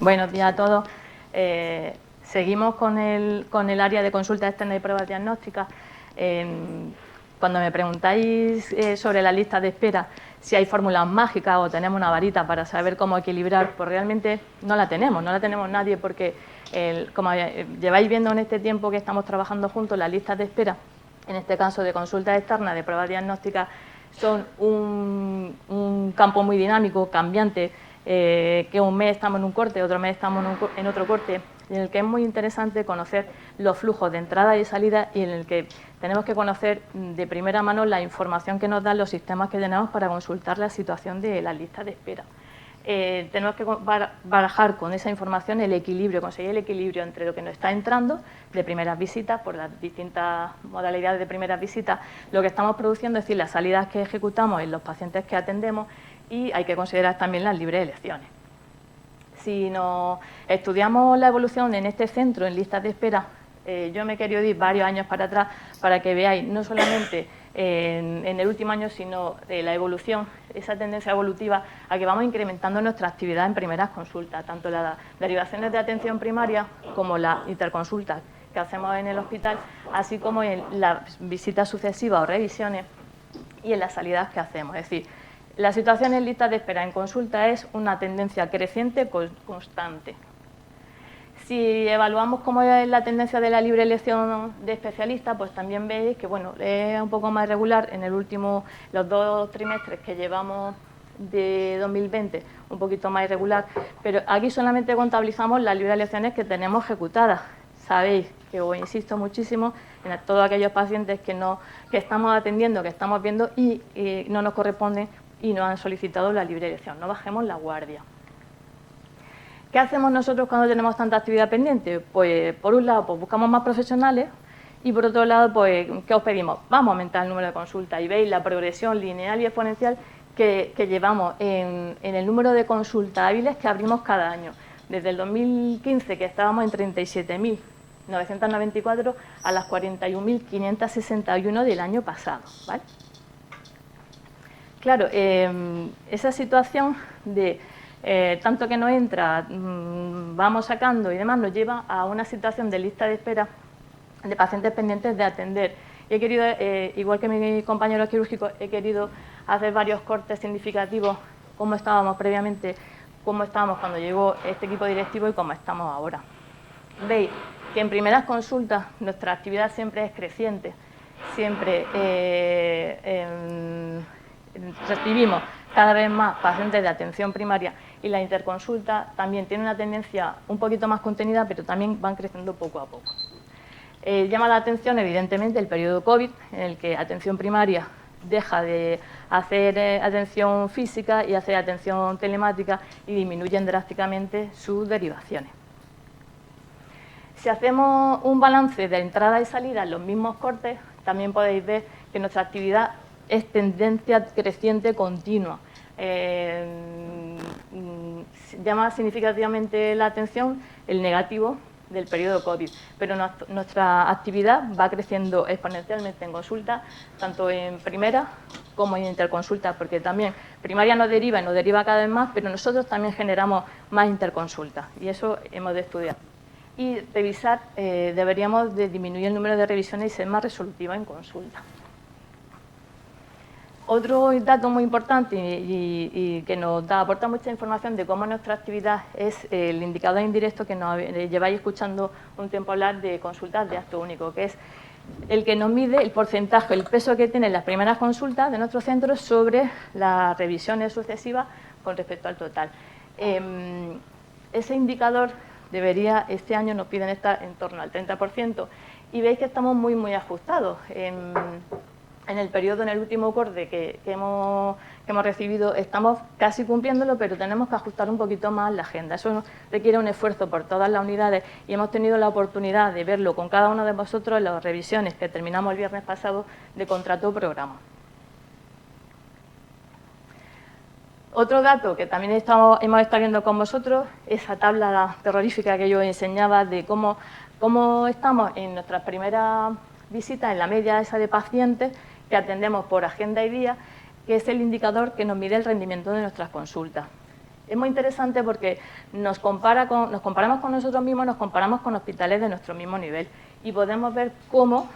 Buenos días a todos. Seguimos con el área de consulta externa y pruebas diagnósticas. Cuando me preguntáis sobre la lista de espera, si hay fórmulas mágicas o tenemos una varita para saber cómo equilibrar, pues realmente no la tenemos nadie, porque como lleváis viendo en este tiempo que estamos trabajando juntos, las listas de espera, en este caso de consultas externas, de pruebas diagnósticas, son un campo muy dinámico, cambiante, que un mes estamos en un corte, otro mes estamos en otro corte, en el que es muy interesante conocer los flujos de entrada y salida y en el que tenemos que conocer de primera mano la información que nos dan los sistemas que tenemos para consultar la situación de las listas de espera. Tenemos que barajar con esa información el equilibrio, conseguir el equilibrio entre lo que nos está entrando de primeras visitas, por las distintas modalidades de primeras visitas, lo que estamos produciendo, es decir, las salidas que ejecutamos en los pacientes que atendemos, y hay que considerar también las libres elecciones. Si nos estudiamos la evolución en este centro, en listas de espera, yo me he querido ir varios años para atrás para que veáis no solamente en el último año, sino la evolución, esa tendencia evolutiva a que vamos incrementando nuestra actividad en primeras consultas, tanto las derivaciones de atención primaria como las interconsultas que hacemos en el hospital, así como en las visitas sucesivas o revisiones y en las salidas que hacemos. Es decir, la situación en listas de espera en consulta es una tendencia creciente constante. Si evaluamos cómo es la tendencia de la libre elección de especialistas, pues también veis que bueno, es un poco más irregular en los 2 trimestres que llevamos de 2020, un poquito más irregular, pero aquí solamente contabilizamos las libres elecciones que tenemos ejecutadas. Sabéis que os insisto muchísimo en todos aquellos pacientes que estamos atendiendo, que estamos viendo y no nos corresponden y nos han solicitado la libre elección. No bajemos la guardia. ¿Qué hacemos nosotros cuando tenemos tanta actividad pendiente? Pues por un lado pues buscamos más profesionales y por otro lado, pues ¿qué os pedimos? Vamos a aumentar el número de consultas y veis la progresión lineal y exponencial que llevamos en el número de consultas hábiles que abrimos cada año. Desde el 2015, que estábamos en 37.994, a las 41.561 del año pasado, ¿vale? Claro, esa situación de tanto que no entra, vamos sacando y demás, nos lleva a una situación de lista de espera de pacientes pendientes de atender. Y he querido, igual que mi compañero quirúrgico, he querido hacer varios cortes significativos, cómo estábamos previamente, cómo estábamos cuando llegó este equipo directivo y cómo estamos ahora. Veis que en primeras consultas nuestra actividad siempre es creciente, siempre recibimos cada vez más pacientes de atención primaria y la interconsulta también tiene una tendencia un poquito más contenida, pero también van creciendo poco a poco. Llama la atención, evidentemente, el periodo COVID, en el que atención primaria deja de hacer atención física y hace atención telemática y disminuyen drásticamente sus derivaciones. Si hacemos un balance de entrada y salida en los mismos cortes, también podéis ver que nuestra actividad es tendencia creciente continua. Llama significativamente la atención el negativo del periodo COVID, pero nuestra actividad va creciendo exponencialmente en consulta, tanto en primera como en interconsulta, porque también primaria nos deriva y nos deriva cada vez más, pero nosotros también generamos más interconsultas y eso hemos de estudiar. Y revisar, deberíamos de disminuir el número de revisiones y ser más resolutiva en consulta. Otro dato muy importante y que nos aporta mucha información de cómo nuestra actividad es el indicador indirecto que nos lleváis escuchando un tiempo hablar de consultas de acto único, que es el que nos mide el porcentaje, el peso que tienen las primeras consultas de nuestros centros sobre las revisiones sucesivas con respecto al total. Ese indicador debería, este año nos piden estar en torno al 30% y veis que estamos muy ajustados. En el periodo, en el último corte que hemos recibido, estamos casi cumpliéndolo, pero tenemos que ajustar un poquito más la agenda. Eso requiere un esfuerzo por todas las unidades y hemos tenido la oportunidad de verlo con cada uno de vosotros en las revisiones que terminamos el viernes pasado de contrato o programa. Otro dato que también hemos estado viendo con vosotros, esa tabla terrorífica que yo enseñaba de cómo estamos en nuestras primeras visitas, en la media esa de pacientes que atendemos por agenda y día, que es el indicador que nos mide el rendimiento de nuestras consultas. Es muy interesante porque nos comparamos con nosotros mismos, nos comparamos con hospitales de nuestro mismo nivel y podemos ver cómo,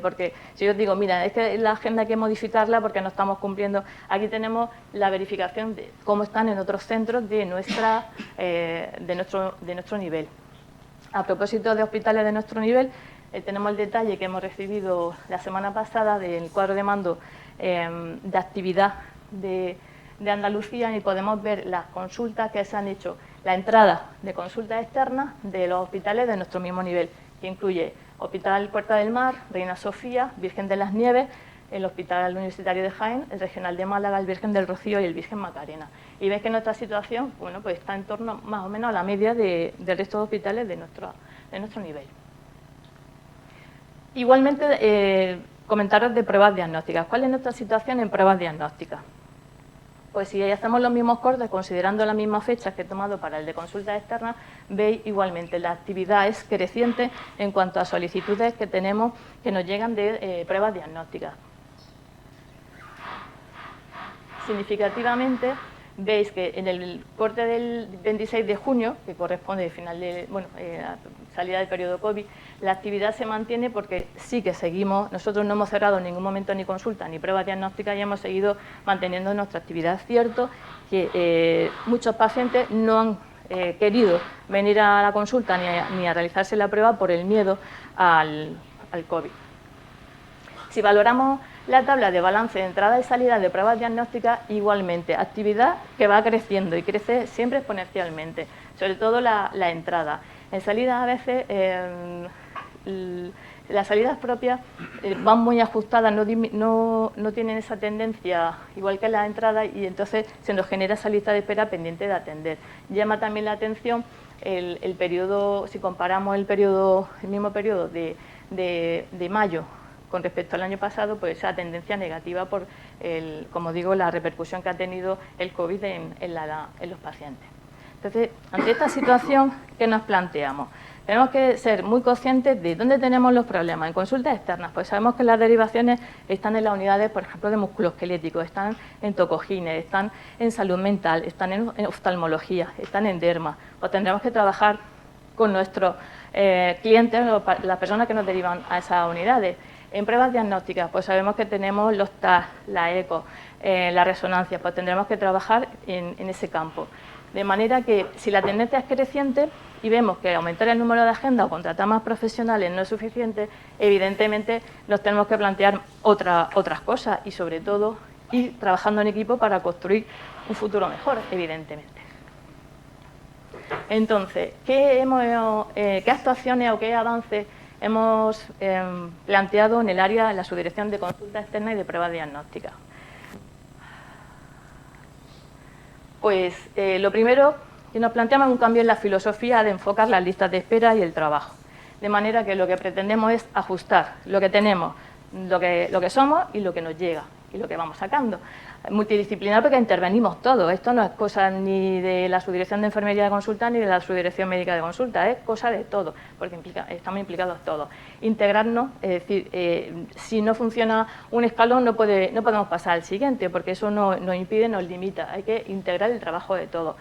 porque si yo os digo, mira, es que la agenda hay que modificarla porque no estamos cumpliendo, aquí tenemos la verificación de cómo están en otros centros de nuestro nivel. A propósito de hospitales de nuestro nivel, tenemos el detalle que hemos recibido la semana pasada del cuadro de mando de actividad de Andalucía y podemos ver las consultas que se han hecho, la entrada de consultas externas de los hospitales de nuestro mismo nivel, que incluye Hospital Puerta del Mar, Reina Sofía, Virgen de las Nieves, el Hospital Universitario de Jaén, el Regional de Málaga, el Virgen del Rocío y el Virgen Macarena. Y veis que nuestra situación, bueno, pues está en torno más o menos a la media del resto de hospitales de nuestro nivel. Igualmente, comentaros de pruebas diagnósticas. ¿Cuál es nuestra situación en pruebas diagnósticas? Pues si hacemos los mismos cortes, considerando las mismas fechas que he tomado para el de consultas externas, veis igualmente la actividad es creciente en cuanto a solicitudes que tenemos que nos llegan de pruebas diagnósticas. Significativamente, veis que en el corte del 26 de junio, que corresponde al final de salida del periodo COVID, la actividad se mantiene porque sí que seguimos, nosotros no hemos cerrado en ningún momento ni consulta ni pruebas diagnósticas y hemos seguido manteniendo nuestra actividad. Es cierto que muchos pacientes no han querido venir a la consulta ni a realizarse la prueba por el miedo al COVID. Si valoramos la tabla de balance de entrada y salida de pruebas diagnósticas, igualmente, actividad que va creciendo y crece siempre exponencialmente, sobre todo la entrada. En salida a veces las salidas propias van muy ajustadas, no tienen esa tendencia igual que la entrada y entonces se nos genera esa lista de espera pendiente de atender. Llama también la atención el periodo, si comparamos el mismo periodo de mayo con respecto al año pasado, pues esa tendencia negativa por, como digo, la repercusión que ha tenido el COVID en los pacientes. Entonces, ante esta situación, ¿qué nos planteamos? Tenemos que ser muy conscientes de dónde tenemos los problemas. En consultas externas, pues sabemos que las derivaciones están en las unidades, por ejemplo, de musculoesqueléticos, están en tocogines, están en salud mental, están en oftalmología, están en derma. Pues tendremos que trabajar con nuestros clientes, las personas que nos derivan a esas unidades. En pruebas diagnósticas, pues sabemos que tenemos los TAC, la eco, la resonancia, pues tendremos que trabajar en ese campo. De manera que si la tendencia es creciente y vemos que aumentar el número de agendas o contratar más profesionales no es suficiente, evidentemente nos tenemos que plantear otras cosas y sobre todo ir trabajando en equipo para construir un futuro mejor, evidentemente. Entonces, ¿qué actuaciones o qué avances hemos planteado en el área, en la subdirección de consulta externa y de pruebas diagnósticas? Pues lo primero que nos planteamos es un cambio en la filosofía de enfocar las listas de espera y el trabajo. De manera que lo que pretendemos es ajustar lo que tenemos, lo que somos y lo que nos llega y lo que vamos sacando. Multidisciplinar porque intervenimos todos. Esto no es cosa ni de la subdirección de enfermería de consulta ni de la subdirección médica de consulta, es cosa de todo, porque estamos implicados todos. Integrarnos, es decir, si no funciona un escalón no podemos pasar al siguiente, porque eso nos impide, nos limita. Hay que integrar el trabajo de todos.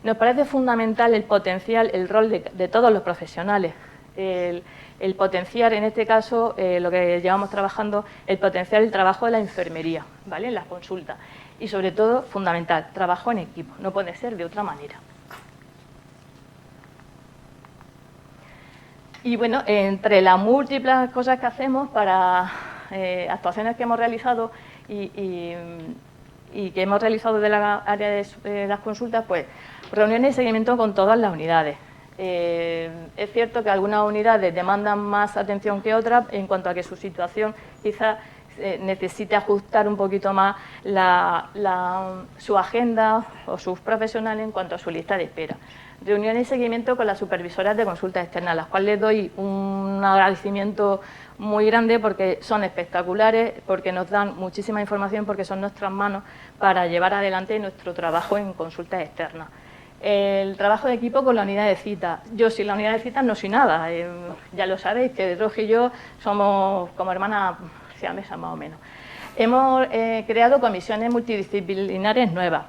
Nos parece fundamental el potencial, el rol de todos los profesionales. El potenciar, en este caso, lo que llevamos trabajando, el potenciar el trabajo de la enfermería, ¿vale?, en las consultas. Y sobre todo, fundamental, trabajo en equipo, no puede ser de otra manera. Y bueno, entre las múltiples cosas que hacemos para actuaciones que hemos realizado y que hemos realizado de la área de las consultas, pues reuniones de seguimiento con todas las unidades. Es cierto que algunas unidades demandan más atención que otras en cuanto a que su situación quizás necesite ajustar un poquito más su agenda o sus profesionales en cuanto a su lista de espera. Reuniones y seguimiento con las supervisoras de consultas externas, a las cuales les doy un agradecimiento muy grande porque son espectaculares, porque nos dan muchísima información, porque son nuestras manos para llevar adelante nuestro trabajo en consultas externas. El trabajo de equipo con la unidad de cita. Yo sin la unidad de cita no soy nada, ya lo sabéis, que Roge y yo somos como hermanas siamesas más o menos. Hemos creado comisiones multidisciplinares nuevas.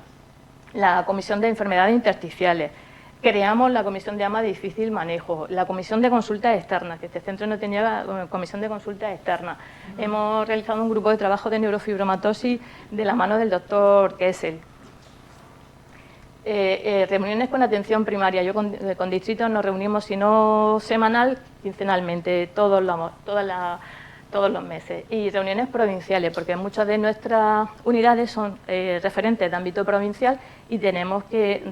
la Comisión de Enfermedades Intersticiales. Creamos la Comisión de AMA de Difícil Manejo, la Comisión de Consultas Externas, que este centro no tenía Comisión de Consultas Externas. Hemos realizado un grupo de trabajo de neurofibromatosis de la mano del doctor Kessel. Reuniones con atención primaria. Yo con distritos nos reunimos, si no semanal, quincenalmente, todos los meses. Y reuniones provinciales, porque muchas de nuestras unidades son referentes de ámbito provincial y tenemos que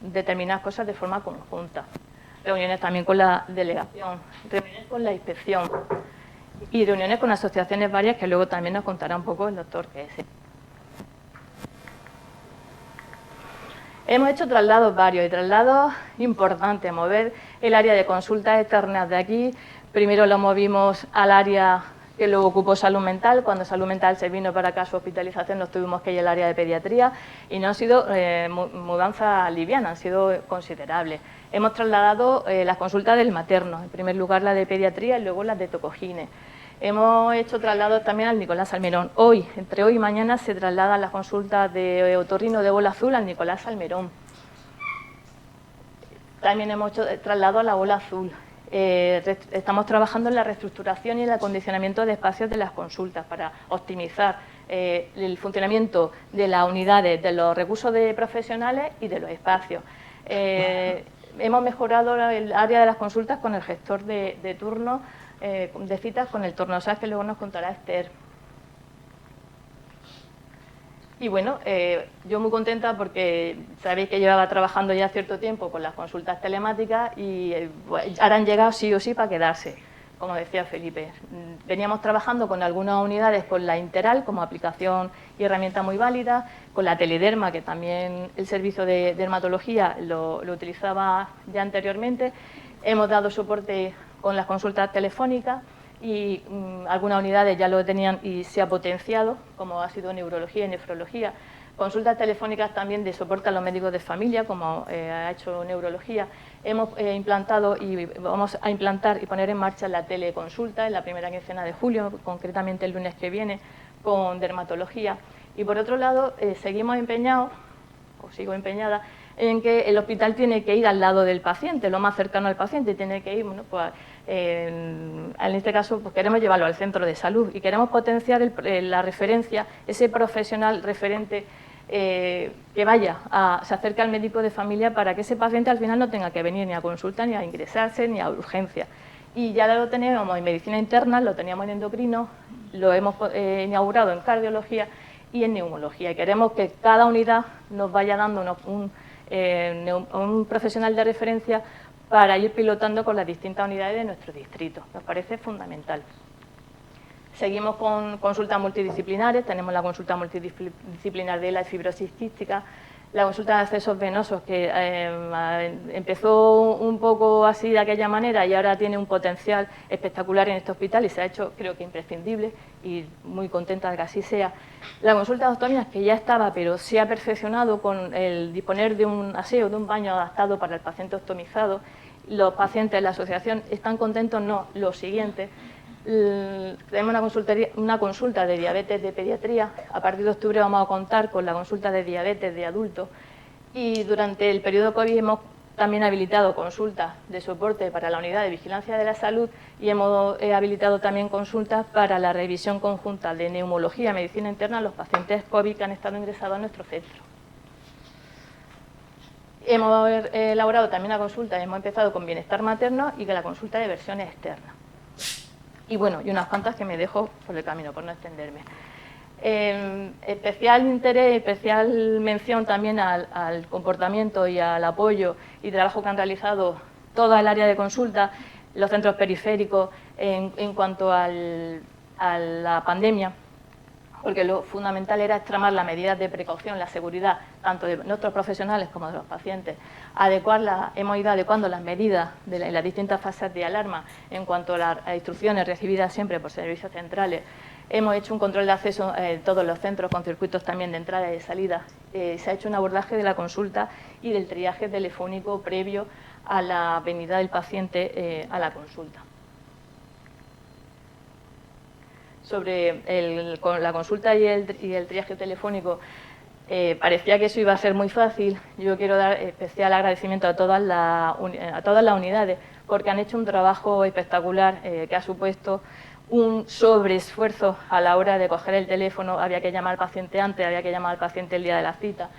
determinar cosas de forma conjunta. Reuniones también con la delegación, reuniones con la inspección y reuniones con asociaciones varias que luego también nos contará un poco el doctor Kessel. Hemos hecho traslados varios y traslados importantes, mover el área de consultas externas de aquí. Primero lo movimos al área que luego ocupó salud mental. Cuando salud mental se vino para acá su hospitalización, nos tuvimos que ir al área de pediatría y no han sido mudanzas livianas, han sido considerables. Hemos trasladado las consultas del materno, en primer lugar la de pediatría y luego las de tocogine. Hemos hecho traslados también al Nicolás Salmerón. Hoy, entre hoy y mañana, se trasladan las consultas de otorrino de bola azul al Nicolás Salmerón. También hemos hecho traslado a la bola azul. Estamos trabajando en la reestructuración y el acondicionamiento de espacios de las consultas para optimizar el funcionamiento de las unidades, de los recursos de profesionales y de los espacios. Hemos mejorado el área de las consultas con el gestor de turno, de citas con el tornosas, que luego nos contará Esther. Y bueno, yo muy contenta porque sabéis que llevaba trabajando ya cierto tiempo con las consultas telemáticas y ahora han llegado sí o sí para quedarse, como decía Felipe. Veníamos trabajando con algunas unidades con la Interal como aplicación y herramienta muy válida, con la Telederma, que también el servicio de dermatología lo utilizaba ya anteriormente. Hemos dado soporte con las consultas telefónicas y algunas unidades ya lo tenían y se ha potenciado, como ha sido neurología y nefrología. Consultas telefónicas también de soporte a los médicos de familia, como ha hecho neurología. Hemos implantado y vamos a implantar y poner en marcha la teleconsulta en la primera quincena de julio, concretamente el lunes que viene, con dermatología. Y por otro lado, seguimos empeñados, o sigo empeñada, en que el hospital tiene que ir al lado del paciente, lo más cercano al paciente, tiene que ir, bueno, pues, en este caso pues queremos llevarlo al centro de salud y queremos potenciar la referencia, ese profesional referente que vaya, se acerque al médico de familia para que ese paciente al final no tenga que venir ni a consulta, ni a ingresarse, ni a urgencia. Y ya lo teníamos en medicina interna, lo teníamos en endocrino, lo hemos inaugurado en cardiología y en neumología. Y queremos que cada unidad nos vaya dando un profesional de referencia para ir pilotando con las distintas unidades de nuestro distrito. Nos parece fundamental. Seguimos con consultas multidisciplinares, tenemos la consulta multidisciplinar de la fibrosis quística, la consulta de accesos venosos, que empezó un poco así de aquella manera y ahora tiene un potencial espectacular en este hospital y se ha hecho, creo que imprescindible, y muy contenta de que así sea. La consulta de ostomias, que ya estaba, pero se ha perfeccionado con el disponer de un aseo, de un baño adaptado para el paciente ostomizado. Los pacientes de la asociación están contentos, no, lo siguiente. Tenemos una consulta de diabetes de pediatría. A partir de octubre vamos a contar con la consulta de diabetes de adultos y durante el periodo COVID hemos también habilitado consultas de soporte para la unidad de vigilancia de la salud y hemos habilitado también consultas para la revisión conjunta de neumología y medicina interna a los pacientes COVID que han estado ingresados en nuestro centro. Hemos elaborado también una consulta y hemos empezado con bienestar materno y con la consulta de versiones externas. Y bueno, y unas cuantas que me dejo por el camino, por no extenderme. Especial interés, especial mención también al comportamiento y al apoyo y trabajo que han realizado toda el área de consulta, los centros periféricos, en cuanto a la pandemia, porque lo fundamental era extremar las medidas de precaución, la seguridad, tanto de nuestros profesionales como de los pacientes, hemos ido adecuando las medidas de las distintas fases de alarma en cuanto a las instrucciones recibidas siempre por servicios centrales. Hemos hecho un control de acceso en todos los centros con circuitos también de entrada y de salida. Se ha hecho un abordaje de la consulta y del triaje telefónico previo a la venida del paciente a la consulta. Sobre la consulta y el triaje telefónico, parecía que eso iba a ser muy fácil. Yo quiero dar especial agradecimiento a todas las unidades, porque han hecho un trabajo espectacular que ha supuesto un sobreesfuerzo a la hora de coger el teléfono. Había que llamar al paciente antes, había que llamar al paciente el día de la cita.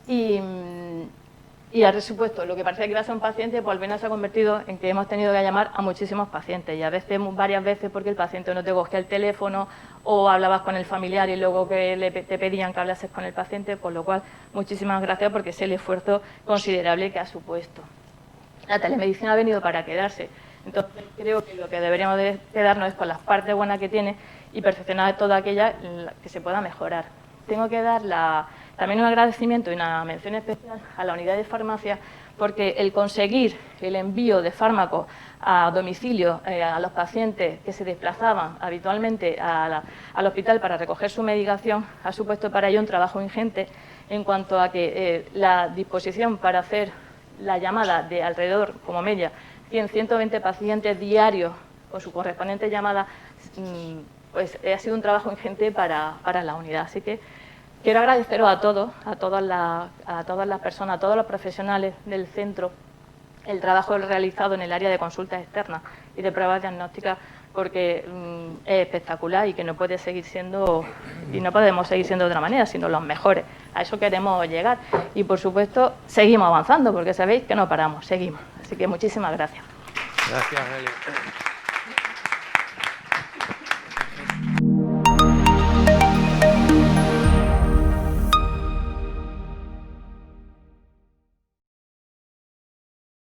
Y ha supuesto lo que parecía que iba a ser un paciente, pues al final se ha convertido en que hemos tenido que llamar a muchísimos pacientes, y a veces, varias veces, porque el paciente no te cogía el teléfono o hablabas con el familiar y luego que te pedían que hablases con el paciente, por lo cual muchísimas gracias, porque es el esfuerzo considerable que ha supuesto. La telemedicina ha venido para quedarse, entonces creo que lo que deberíamos de quedarnos es con las partes buenas que tiene y perfeccionar toda aquella que se pueda mejorar. Tengo que dar también un agradecimiento y una mención especial a la unidad de farmacia, porque el conseguir el envío de fármacos a domicilio a los pacientes que se desplazaban habitualmente al hospital para recoger su medicación ha supuesto para ello un trabajo ingente, en cuanto a que la disposición para hacer la llamada de alrededor, como media, 100-120 pacientes diarios con su correspondiente llamada, pues ha sido un trabajo ingente para la unidad. Así que quiero agradeceros a todos, a todas las personas, a todos los profesionales del centro, el trabajo realizado en el área de consultas externas y de pruebas diagnósticas, porque es espectacular y que no puede seguir siendo, y no podemos seguir siendo de otra manera, sino los mejores. A eso queremos llegar y, por supuesto, seguimos avanzando, porque sabéis que no paramos, seguimos. Así que muchísimas gracias. Gracias, Eli.